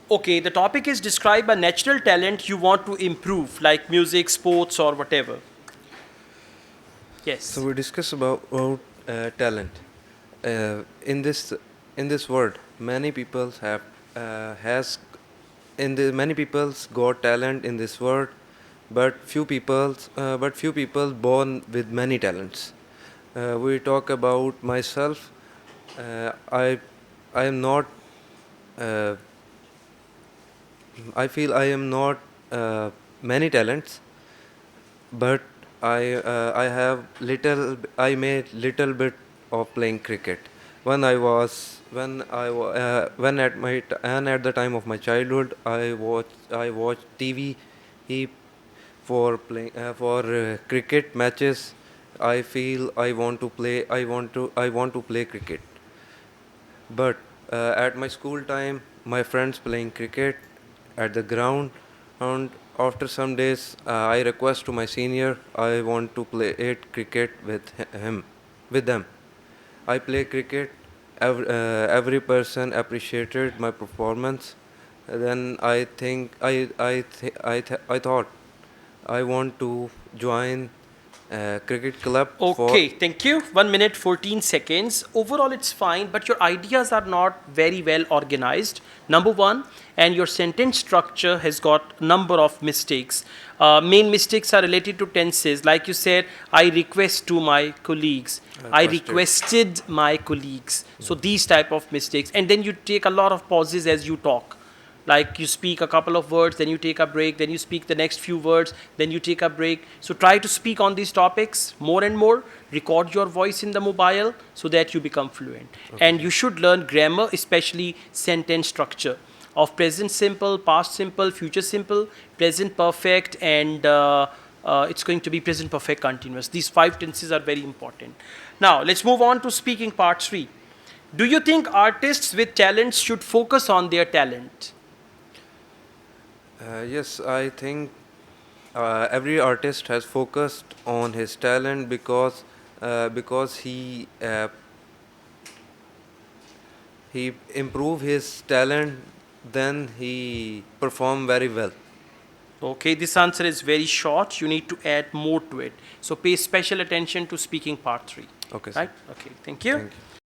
Okay, the topic is describe a natural talent you want to improve, like music, sports, or whatever. So Yes. we discuss about talent. In this world, many people have has in the many people's got talent in this world, but few people born with many talents. We talk about myself. I am not. Uh, I feel I am not many talents, but I have little. I made little bit of playing cricket when at the time of my childhood I watched TV for cricket matches. I feel I want to play cricket, but at my school time, my friends playing cricket at the ground, and after some days, I request to my senior, I want to play it cricket with them. I play cricket. Every person appreciated my performance. Then I thought I want to join a cricket club for. Okay, thank you. 1 minute, 14 seconds. Overall, it's fine, but your ideas are not very well organized. Number one, and your sentence structure has got number of mistakes. Main mistakes are related to tenses. Like you said, I request to my colleagues. I Requested. requested my colleagues. So Yeah. these type of mistakes, and then you take a lot of pauses as you talk. Like you speak a couple of words, then you take a break, then you speak the next few words, then you take a break. So try to speak on these topics more and more. Record your voice in the mobile so that you become fluent. Okay, And sir. you should learn grammar, especially sentence structure of present simple, past simple, future simple, present perfect, and it's going to be present perfect continuous. These 5 tenses are very important. Now let's move on to speaking part 3. Do you think artists with talents should focus on their talent? Yes, I think every artist has focused on his talent because he improve his talent, then he perform very well. Okay, this answer is very short. You need to add more to it. So pay special attention to speaking part 3. Okay, sir. Right? Okay, thank you. Thank you.